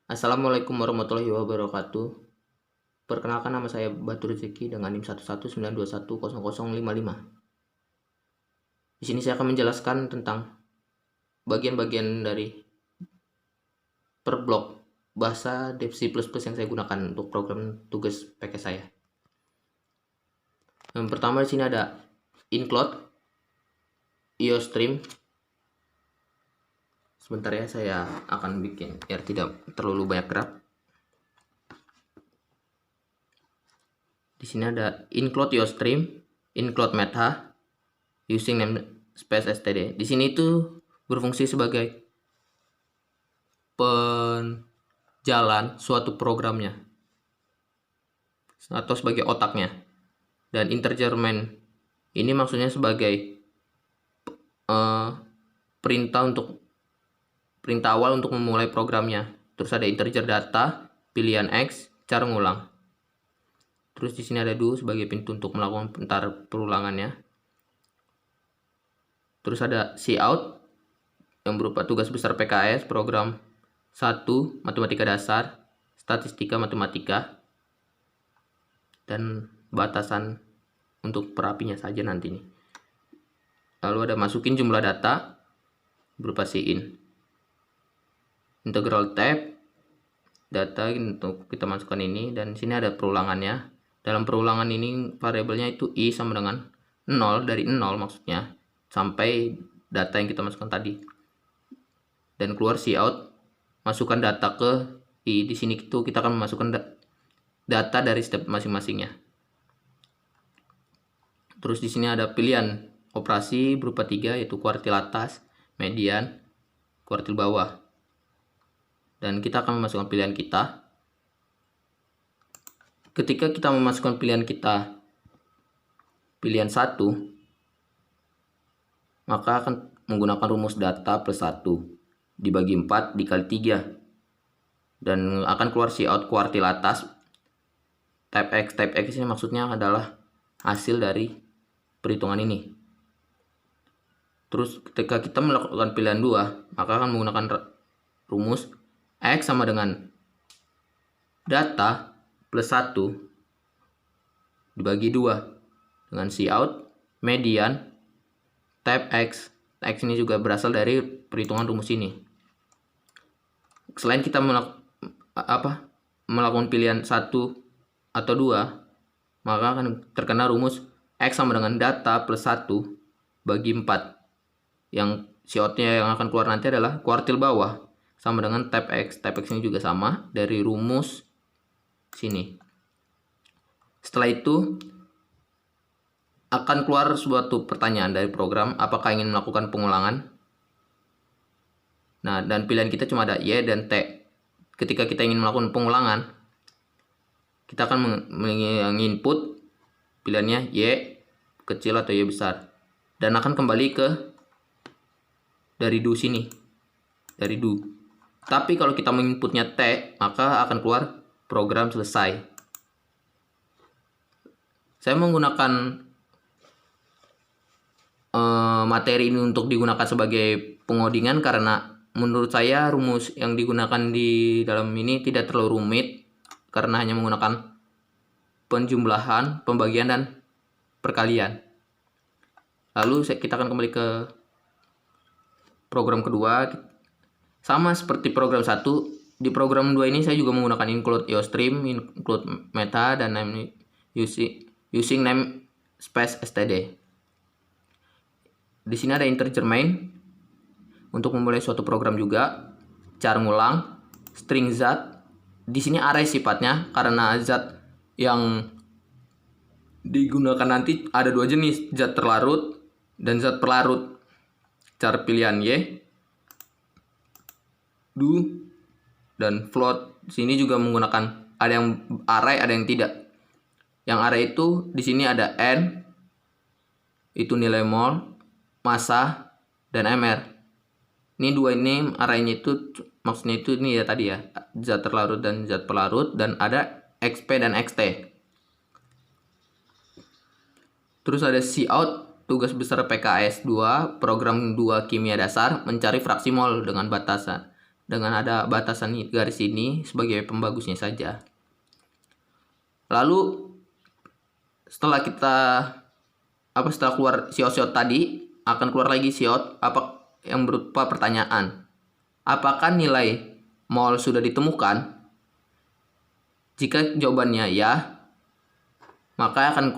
Assalamualaikum warahmatullahi wabarakatuh. Perkenalkan, nama saya Batu Rezeki dengan NIM 119210055. Di sini saya akan menjelaskan tentang bagian-bagian dari per blok bahasa Dev C++ yang saya gunakan untuk program tugas PK saya. Yang pertama di sini ada include IOStream. Sebentar ya, saya akan bikin biar tidak terlalu banyak gerak. Di sini ada include IOStream, include meta using namespace std. Di sini itu berfungsi sebagai penjalan suatu programnya atau sebagai otaknya. Dan integer main ini maksudnya sebagai perintah awal untuk memulai programnya. Terus ada integer data, pilihan X, cara ngulang. Terus di sini ada do sebagai pintu untuk melakukan perulangannya. Terus ada cout yang berupa tugas besar PKS, program 1, matematika dasar, statistika matematika, dan batasan untuk perapinya saja nanti nih. Lalu ada masukin jumlah data berupa cin. Integral tab data untuk kita masukkan ini, dan sini ada perulangannya. Dalam perulangan ini variabelnya itu i sama dengan 0, dari 0 maksudnya sampai data yang kita masukkan tadi. Dan keluar cout, masukkan data ke i. Di sini itu kita akan memasukkan data dari step masing-masingnya. Terus di sini ada pilihan operasi berupa 3, yaitu kuartil atas, median, kuartil bawah. Dan kita akan memasukkan pilihan kita. Ketika kita memasukkan pilihan kita, pilihan 1, maka akan menggunakan rumus data plus 1 dibagi 4 dikali 3. Dan akan keluar cout kuartil atas type X. Type X ini maksudnya adalah hasil dari perhitungan ini. Terus ketika kita melakukan pilihan 2, maka akan menggunakan rumus X sama dengan data plus 1 dibagi 2 dengan cout median type X. X ini juga berasal dari perhitungan rumus ini. Selain kita melakukan pilihan 1 atau 2, maka akan terkena rumus X sama dengan data plus 1 bagi 4. Yang coutnya yang akan keluar nanti adalah kuartil bawah sama dengan type X. Type X ini juga sama dari rumus sini. Setelah itu akan keluar suatu pertanyaan dari program, apakah ingin melakukan pengulangan. Nah, dan pilihan kita cuma ada Y dan T. Ketika kita ingin melakukan pengulangan, kita akan menginput pilihannya Y kecil atau Y besar, dan akan kembali ke dari do sini, dari do. Tapi kalau kita menginputnya T, maka akan keluar program selesai. Saya menggunakan materi ini untuk digunakan sebagai pengodingan karena menurut saya rumus yang digunakan di dalam ini tidak terlalu rumit, karena hanya menggunakan penjumlahan, pembagian, dan perkalian. Lalu kita akan kembali ke program kedua. Sama seperti program 1, di program 2 ini saya juga menggunakan include IOStream, include meta, dan using namespace std. Di sini ada integer main untuk memulai suatu program juga, char ngulang, string zat. Di sini array sifatnya karena zat yang digunakan nanti ada 2 jenis, zat terlarut dan zat pelarut. Char pilihan Y, do, dan float. Sini juga menggunakan, ada yang array, ada yang tidak. Yang array itu di sini ada n, itu nilai mol, massa, dan mr. Ini 2 ini arraynya itu maksudnya itu ini ya tadi ya, zat terlarut dan zat pelarut, dan ada xp dan xt. Terus ada cout tugas besar PKS 2, program 2 kimia dasar, mencari fraksi mol dengan batasan dengan ada batasan garis ini sebagai pembagusnya saja. Lalu setelah keluar siot-siot tadi, akan keluar lagi siot yang berupa pertanyaan. Apakah nilai mol sudah ditemukan? Jika jawabannya ya, maka akan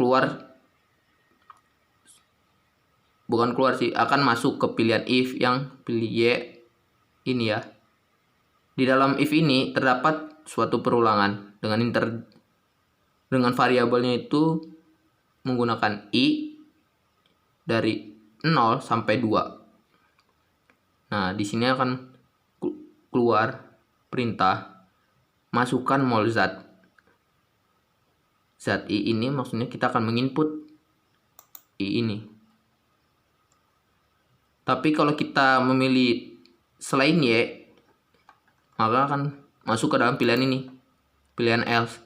akan masuk ke pilihan if yang pilih Y ini ya. Di dalam if ini terdapat suatu perulangan dengan variabelnya itu menggunakan I dari 0 sampai 2. Nah, di sini akan keluar perintah masukkan mol zat. Zat I ini maksudnya kita akan menginput I ini. Tapi kalau kita memilih selain Y, maka akan masuk ke dalam pilihan ini, pilihan else,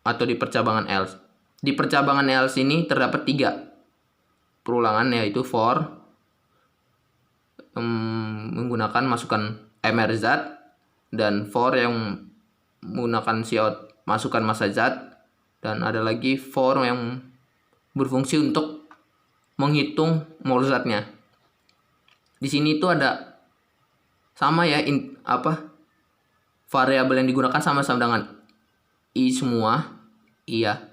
atau di percabangan else. Di percabangan else ini terdapat 3 perulangan, yaitu for menggunakan masukkan mr zat, dan for yang menggunakan siot masukkan massa zat, dan ada lagi for yang berfungsi untuk menghitung mol zatnya. Di sini itu ada sama ya, variabel yang digunakan sama-sama dengan I semua, iya,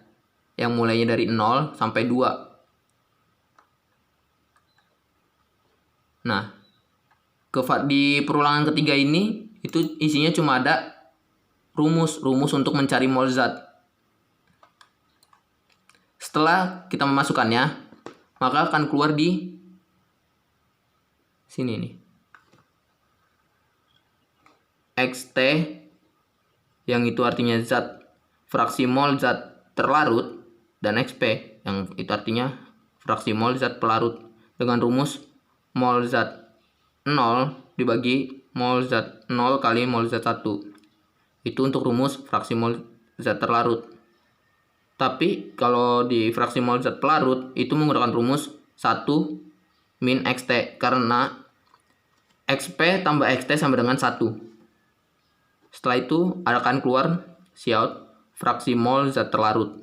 yang mulainya dari 0 sampai 2. Nah, di perulangan ketiga ini itu isinya cuma ada rumus untuk mencari mol zat. Setelah kita memasukkannya, maka akan keluar di sini nih, xt, yang itu artinya zat fraksi mol zat terlarut, dan xp yang itu artinya fraksi mol zat pelarut, dengan rumus mol zat 0 dibagi mol zat 0 kali mol zat 1. Itu untuk rumus fraksi mol zat terlarut. Tapi kalau di fraksi mol zat pelarut itu menggunakan rumus 1 min xt, karena xp tambah xt sama dengan 1. Setelah itu akan keluar siot fraksi mol zat terlarut.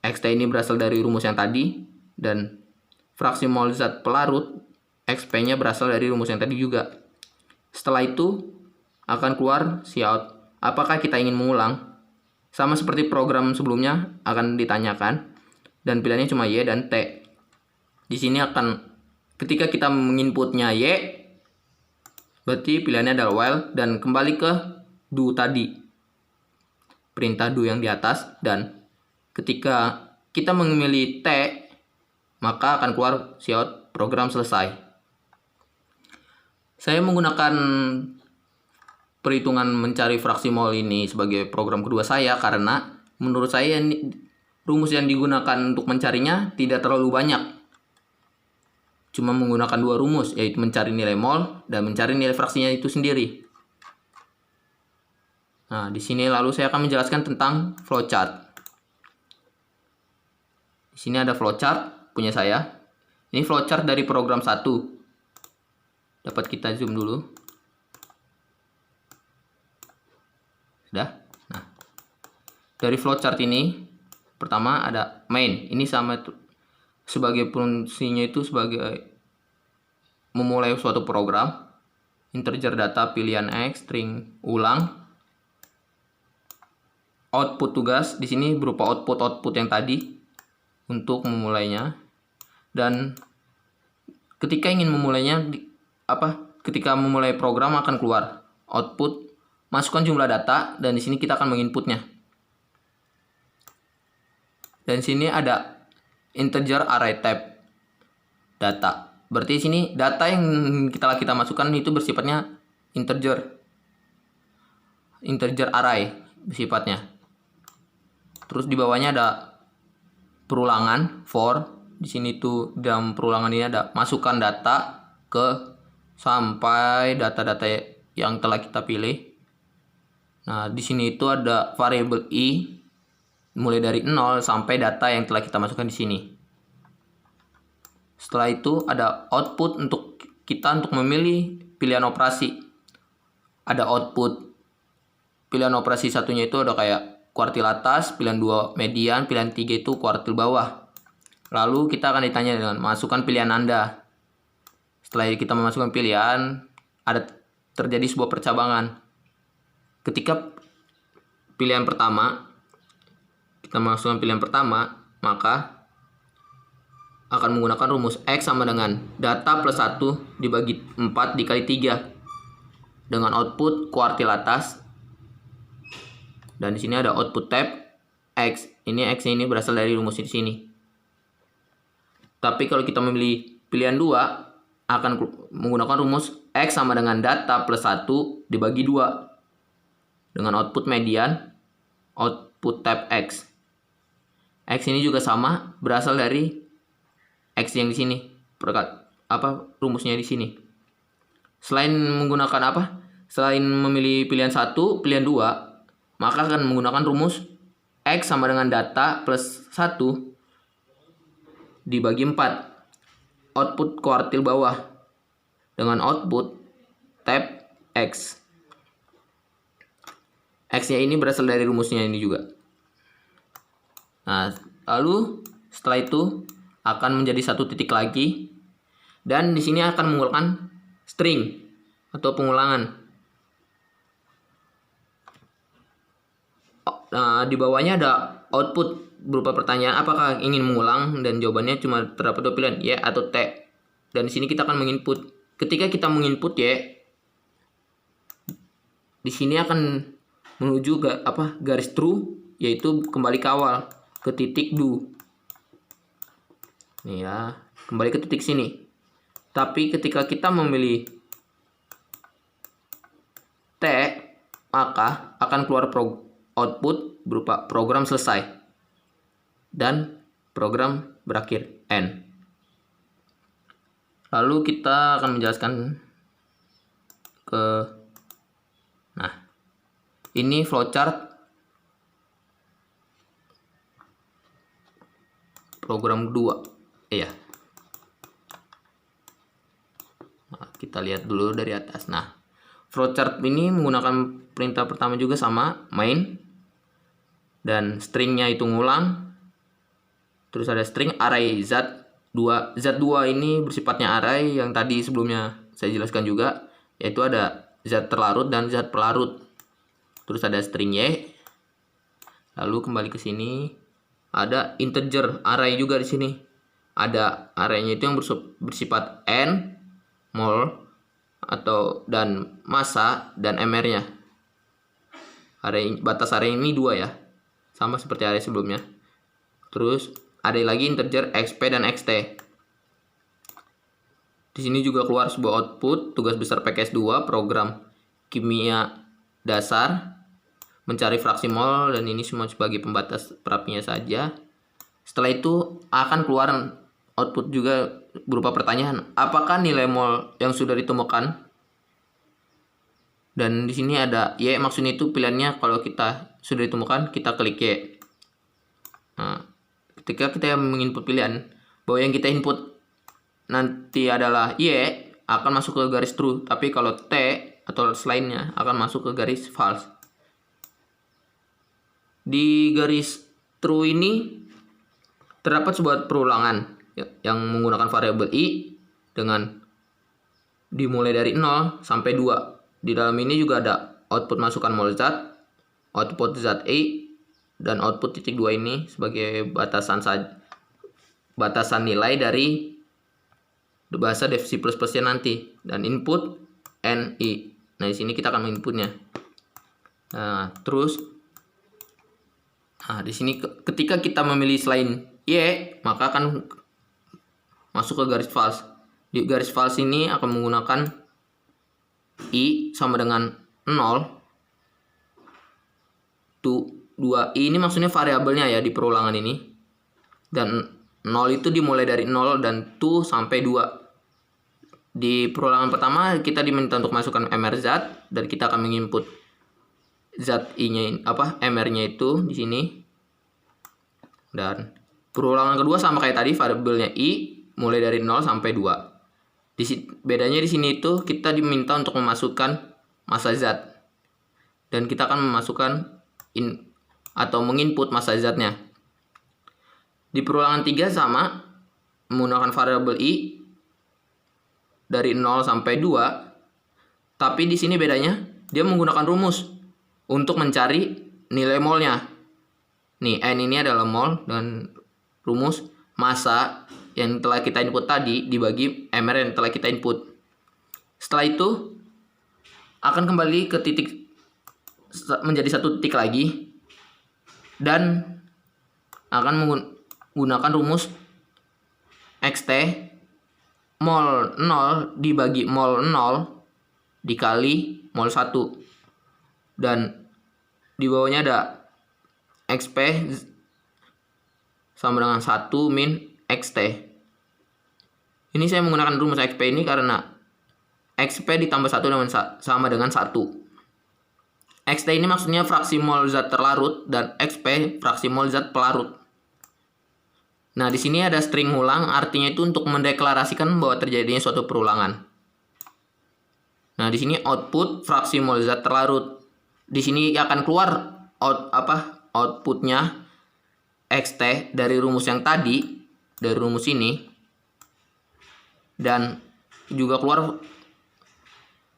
Xt ini berasal dari rumus yang tadi, dan fraksi mol zat pelarut xp-nya berasal dari rumus yang tadi juga. Setelah itu akan keluar siot apakah kita ingin mengulang. Sama seperti program sebelumnya akan ditanyakan, dan pilihannya cuma Y dan T. Di sini ketika kita menginputnya Y, berarti pilihannya adalah while, dan kembali ke do tadi, perintah do yang di atas, dan ketika kita memilih T, maka akan keluar siot program selesai. Saya menggunakan perhitungan mencari fraksi mol ini sebagai program kedua saya karena menurut saya rumus yang digunakan untuk mencarinya tidak terlalu banyak. Cuma menggunakan 2 rumus, yaitu mencari nilai mol dan mencari nilai fraksinya itu sendiri. Nah, di sini lalu saya akan menjelaskan tentang flowchart. Di sini ada flowchart punya saya. Ini flowchart dari program 1. Dapat kita zoom dulu. Sudah. Nah, dari flowchart ini pertama ada main. Ini sama sebagai fungsinya itu sebagai memulai suatu program. Integer data pilihan X, string ulang. Output tugas di sini berupa output yang tadi untuk memulainya. Dan ketika ingin memulainya ketika memulai program akan keluar output, masukkan jumlah data, dan di sini kita akan menginputnya. Dan sini ada integer array type data. Berarti sini data yang kita masukkan itu bersifatnya integer array bersifatnya. Terus di bawahnya ada perulangan for. Di sini tuh dalam perulangan ini ada masukkan data sampai data-data yang telah kita pilih. Nah, di sini itu ada variabel I mulai dari 0 sampai data yang telah kita masukkan di sini. Setelah itu ada output untuk kita untuk memilih pilihan operasi. Ada output. Pilihan operasi satunya itu ada kayak kuartil atas, pilihan 2 median, pilihan 3 itu kuartil bawah. Lalu kita akan ditanya dengan masukkan pilihan Anda. Setelah kita memasukkan pilihan, ada terjadi sebuah percabangan. Ketika pilihan pertama, kita masukkan pilihan pertama, maka akan menggunakan rumus X sama dengan data plus 1 dibagi 4 dikali 3 dengan output kuartil atas. Dan di sini ada output tab X. Ini X ini berasal dari rumus di sini. Tapi kalau kita memilih pilihan 2, akan menggunakan rumus X sama dengan data plus 1 dibagi 2 dengan output median, output tab X. X ini juga sama, berasal dari X yang di sini. Rumusnya di sini. Selain menggunakan Selain memilih pilihan 1, pilihan 2, maka akan menggunakan rumus X sama dengan data plus 1 dibagi 4 output kuartil bawah dengan output tab X. X-nya ini berasal dari rumusnya ini juga. Nah, lalu setelah itu akan menjadi satu titik lagi, dan di sini akan menggunakan string atau pengulangan. Nah, di bawahnya ada output berupa pertanyaan apakah ingin mengulang, dan jawabannya cuma terdapat 2 pilihan, Y atau T. Dan di sini kita akan menginput. Ketika kita menginput Y, di sini akan menuju garis true, yaitu kembali ke awal ke titik do. Nih ya, kembali ke titik sini. Tapi ketika kita memilih T, maka akan keluar output berupa program selesai dan program berakhir N. Lalu kita akan menjelaskan ini flowchart program 2. Iya. Nah, kita lihat dulu dari atas. Nah, flowchart ini menggunakan perintah pertama juga sama, main, dan stringnya itu ngulang. Terus ada string array Z2. Z2 ini bersifatnya array yang tadi sebelumnya saya jelaskan juga, yaitu ada Z terlarut dan Z pelarut. Terus ada string Y. Lalu kembali ke sini ada integer array juga di sini. Ada arraynya itu yang bersifat N, mol, dan massa dan MR-nya. Batas array ini 2 ya. Sama seperti array sebelumnya. Terus ada lagi integer XP dan XT. Di sini juga keluar sebuah output tugas besar PKS 2 program kimia dasar mencari fraksi mol, dan ini semua sebagai pembatas perapinya saja. Setelah itu akan keluar output juga berupa pertanyaan, apakah nilai mol yang sudah ditemukan? Dan di sini ada Y, maksudnya itu pilihannya kalau kita sudah ditemukan kita klik Y. Nah, ketika kita menginput pilihan bahwa yang kita input nanti adalah Y, akan masuk ke garis true, tapi kalau T atau selainnya akan masuk ke garis false. Di garis true ini terdapat sebuah perulangan yang menggunakan variabel I dengan dimulai dari 0 sampai 2. Di dalam ini juga ada output masukkan mol Z, output ZI, dan output titik 2 ini sebagai batasan nilai dari bahasa Dev C++ nanti, dan input NI. Nah, di sini kita akan menginputnya. Nah, di sini ketika kita memilih selain Y, maka akan masuk ke garis false. Di garis false ini akan menggunakan I sama dengan 0 to 2. I ini maksudnya variabelnya ya di perulangan ini. Dan 0 itu dimulai dari 0 dan 2 sampai 2. Di perulangan pertama kita diminta untuk masukkan MRZ, dan kita akan menginput ZI-nya MR-nya itu di sini. Dan perulangan kedua sama kayak tadi, variabelnya I mulai dari 0 sampai 2. Bedanya di sini itu kita diminta untuk memasukkan massa zat. Dan kita akan memasukkan atau menginput massa zatnya. Di perulangan 3 sama, menggunakan variabel i dari 0 sampai 2. Tapi di sini bedanya, dia menggunakan rumus untuk mencari nilai molnya. Nih, N ini adalah mol dan rumus massa yang telah kita input tadi dibagi MR yang telah kita input. Setelah itu akan kembali ke titik menjadi satu titik lagi dan akan menggunakan rumus XT mol 0 dibagi mol 0 dikali mol 1. Dan di bawahnya ada XP sama dengan 1 min XT. Ini saya menggunakan rumus XP ini karena XP ditambah 1 sama dengan 1. XT ini maksudnya fraksi mol zat terlarut dan XP fraksi mol zat pelarut. Nah, di sini ada string ulang, artinya itu untuk mendeklarasikan bahwa terjadinya suatu perulangan. Nah, di sini output fraksi mol zat terlarut. Di sini akan keluar outputnya XT dari rumus yang tadi, dari rumus ini. Dan juga keluar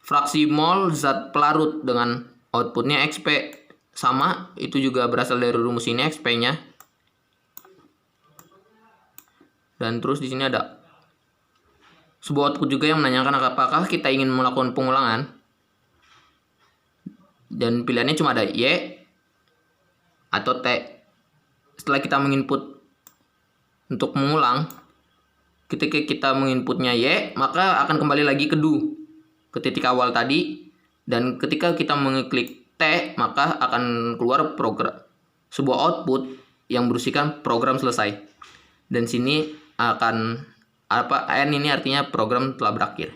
fraksi mol zat pelarut dengan outputnya XP. Sama, itu juga berasal dari rumus ini XP-nya. Dan terus di sini ada sebuah output juga yang menanyakan apakah kita ingin melakukan pengulangan. Dan pilihannya cuma ada Y atau T. Setelah kita menginput untuk mengulang, ketika kita menginputnya Y, maka akan kembali lagi ke do, ke titik awal tadi. Dan ketika kita mengeklik T, maka akan keluar sebuah output yang berisikan program selesai. Dan sini akan N ini artinya program telah berakhir.